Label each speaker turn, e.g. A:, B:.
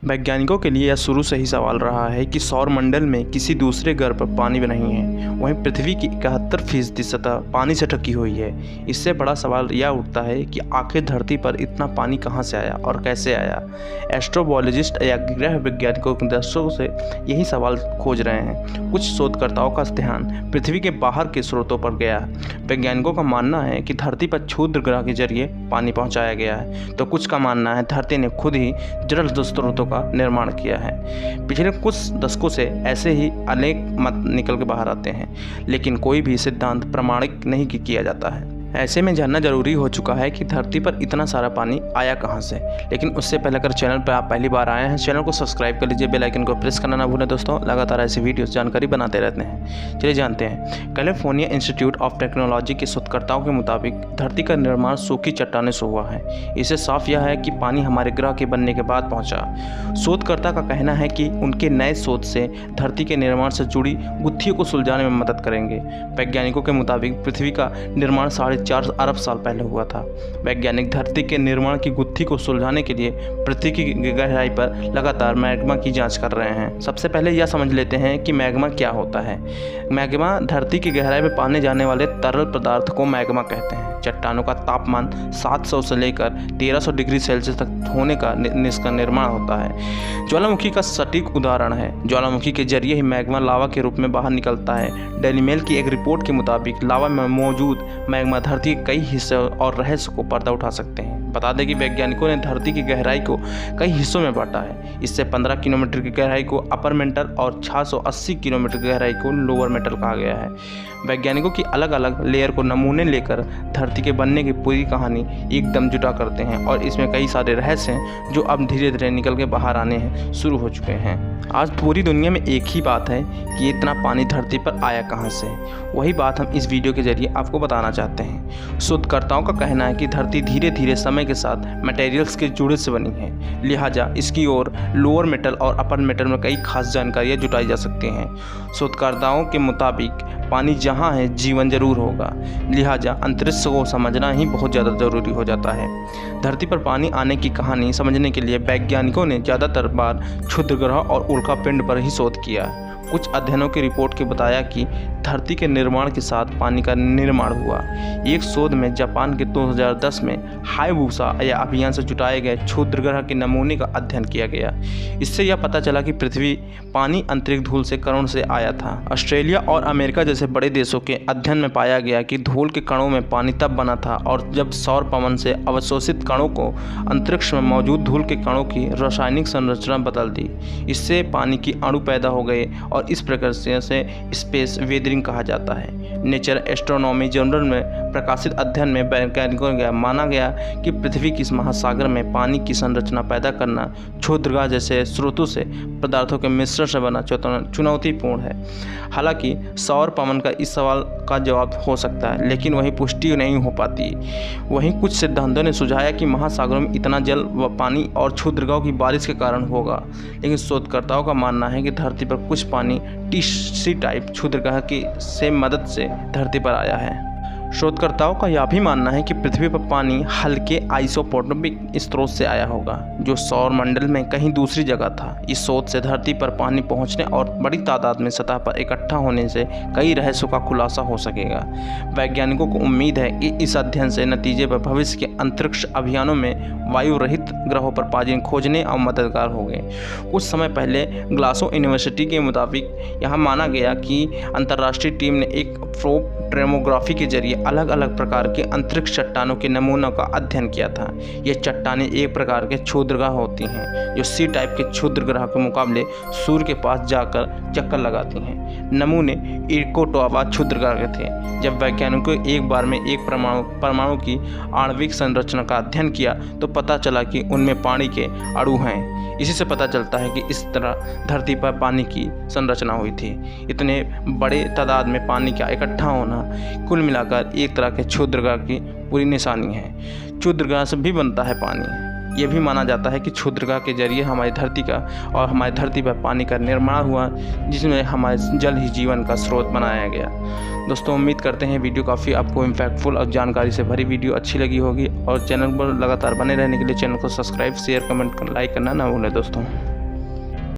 A: वैज्ञानिकों के लिए यह शुरू से ही सवाल रहा है कि सौरमंडल में किसी दूसरे ग्रह पर पानी नहीं है। वहीं पृथ्वी की 71% सतह पानी से ढकी हुई है। इससे बड़ा सवाल यह उठता है कि आखिर धरती पर इतना पानी कहां से आया और कैसे आया। एस्ट्रोबायोलॉजिस्ट या ग्रह वैज्ञानिकों के दशकों से यही सवाल खोज रहे हैं। कुछ शोधकर्ताओं का ध्यान पृथ्वी के बाहर के स्रोतों पर गया। वैज्ञानिकों का मानना है कि धरती पर क्षुद्र ग्रह के जरिए पानी पहुँचाया गया है, तो कुछ का मानना है धरती ने खुद ही जल स्रोतों का निर्माण किया है। पिछले कुछ दशकों से ऐसे ही अनेक मत निकल के बाहर आते हैं, लेकिन कोई भी सिद्धांत प्रमाणित नहीं किया जाता है। ऐसे में जानना जरूरी हो चुका है कि धरती पर इतना सारा पानी आया कहां से। लेकिन उससे पहले अगर चैनल पर आप पहली बार आए हैं, चैनल को सब्सक्राइब कर लीजिए, बेल आइकन को प्रेस करना ना भूलें। दोस्तों लगातार ऐसी वीडियोस जानकारी बनाते रहते हैं। चलिए जानते हैं। कैलिफोर्निया इंस्टीट्यूट ऑफ टेक्नोलॉजी के शोधकर्ताओं के मुताबिक धरती का निर्माण सूखी चट्टानों से हुआ है। इससे साफ यह है कि पानी हमारे ग्रह के बनने के बाद पहुँचा। शोधकर्ता का कहना है कि उनके नए शोध से धरती के निर्माण से जुड़ी गुत्थियों को सुलझाने में मदद करेंगे। वैज्ञानिकों के मुताबिक पृथ्वी का निर्माण 4.5 अरब साल पहले हुआ था। वैज्ञानिक धरती के निर्माण की गुत्थी को सुलझाने के लिए पृथ्वी की गहराई पर लगातार मैग्मा की जांच कर रहे हैं। सबसे पहले यह समझ लेते हैं कि मैग्मा क्या होता है। मैग्मा धरती की गहराई में पाने जाने वाले तरल पदार्थ को मैग्मा कहते हैं। चट्टानों का तापमान 700 से लेकर 1300 डिग्री सेल्सियस तक होने का इसका निर्माण होता है। ज्वालामुखी का सटीक उदाहरण है। ज्वालामुखी के जरिए ही मैग्मा लावा के रूप में बाहर निकलता है। डेली मेल की एक रिपोर्ट के मुताबिक लावा में मौजूद मैग्मा धरती के कई हिस्से और रहस्य को पर्दा उठा सकते हैं। बता दें कि वैज्ञानिकों ने धरती की गहराई को कई हिस्सों में बांटा है। इससे 15 किलोमीटर की गहराई को अपर मेंटल और 680 किलोमीटर की गहराई को लोअर मेंटल कहा गया है। वैज्ञानिकों की अलग अलग लेयर को नमूने लेकर धरती के बनने की पूरी कहानी एकदम जुटा करते हैं, और इसमें कई सारे रहस्य हैं जो अब धीरे धीरे निकल के बाहर आने हैं शुरू हो चुके हैं। आज पूरी दुनिया में एक ही बात है कि इतना पानी धरती पर आया कहां से। वही बात हम इस वीडियो के जरिए आपको बताना चाहते हैं। शोधकर्ताओं का कहना है कि धरती धीरे धीरे समय के साथ मटेरियल्स के जुड़े से बनी है, लिहाजा इसकी ओर लोअर मेटल और अपर मेटल में कई खास जानकारियां जुटाई जा सकती हैं। शोधकर्ताओं के मुताबिक पानी जहां है जीवन जरूर होगा, लिहाजा अंतरिक्ष को समझना ही बहुत ज़्यादा ज़रूरी हो जाता है। धरती पर पानी आने की कहानी समझने के लिए वैज्ञानिकों ने ज़्यादातर बार क्षुद्र ग्रह और उल्कापिंड पर ही शोध किया। कुछ अध्ययनों की रिपोर्ट के बताया कि धरती के निर्माण के साथ पानी का निर्माण हुआ। एक शोध में जापान के 2010 में हायाबुसा या अभियान से जुटाए गए क्षुद्र ग्रह के नमूने का अध्ययन किया गया। इससे यह पता चला कि पृथ्वी पानी अंतरिक्ष धूल से कणों से आया था। ऑस्ट्रेलिया और अमेरिका जैसे बड़े देशों के अध्ययन में पाया गया कि धूल के कणों में पानी तब बना था और जब सौर पवन से अवशोषित कणों को अंतरिक्ष में मौजूद धूल के कणों की रासायनिक संरचना बदल दी। इससे पानी की अणु पैदा हो गए और इस प्रक्रिया से स्पेस वेदरिंग कहा जाता है। नेचर एस्ट्रोनॉमी जर्नल में प्रकाशित अध्ययन में वैज्ञानिकों द्वारा माना गया कि पृथ्वी के महासागर में पानी की संरचना पैदा करना क्षुद्र ग्रह जैसे स्रोतों से पदार्थों के मिश्रण से बना चुनौतीपूर्ण है। हालांकि सौर पवन का इस सवाल का जवाब हो सकता है, लेकिन वही पुष्टि नहीं हो पाती। वहीं कुछ सिद्धांतों ने सुझाया कि महासागरों में इतना जल व पानी और क्षुद्र ग्रहों की बारिश के कारण होगा, लेकिन शोधकर्ताओं का मानना है कि धरती पर कुछ पानी टी टाइप क्षुद्र ग्रह की मदद से धरती पर आया है। शोधकर्ताओं का यह भी मानना है कि पृथ्वी पर पानी हल्के आइसोटोपिक स्रोत से आया होगा, जो सौर मंडल में कहीं दूसरी जगह था। इस शोध से धरती पर पानी पहुंचने और बड़ी तादाद में सतह पर इकट्ठा होने से कई रहस्यों का खुलासा हो सकेगा। वैज्ञानिकों को उम्मीद है कि इस अध्ययन से नतीजे पर भविष्य के अंतरिक्ष अभियानों में वायु रहित ग्रहों पर पानी खोजने और मददगार होंगे। कुछ समय पहले ग्लासो यूनिवर्सिटी के मुताबिक यहाँ माना गया कि अंतर्राष्ट्रीय टीम ने एक प्रोब ट्रेमोग्राफी के जरिए अलग अलग प्रकार के अंतरिक्ष चट्टानों के नमूनों का अध्ययन किया था। ये चट्टानें एक प्रकार के क्षुद्र ग्रह होती हैं, जो सी टाइप के क्षुद्र ग्रह के मुकाबले सूर्य के पास जाकर चक्कर लगाती हैं। नमूने इकोटोवा क्षुद्र ग्रह के थे। जब वैज्ञानिकों ने एक बार में एक परमाणु की आणविक संरचना का अध्ययन किया तो पता चला कि उनमें पानी के अणु हैं। इसी से पता चलता है कि इस तरह धरती पर पानी की संरचना हुई थी। इतने बड़े तादाद में पानी का इकट्ठा होना कुल मिलाकर एक तरह के क्षुद्र ग्रह की पूरी निशानी है। क्षुद्र ग्रह से भी बनता है पानी। ये भी माना जाता है कि क्षुद्र ग्रह के जरिए हमारी धरती का और हमारी धरती पर पानी का निर्माण हुआ, जिसमें हमारे जल ही जीवन का स्रोत बनाया गया। दोस्तों उम्मीद करते हैं वीडियो काफ़ी आपको इम्पैक्टफुल और जानकारी से भरी वीडियो अच्छी लगी होगी, और चैनल पर लगातार बने रहने के लिए चैनल को सब्सक्राइब, शेयर, कमेंट, लाइक करना ना भूलें दोस्तों।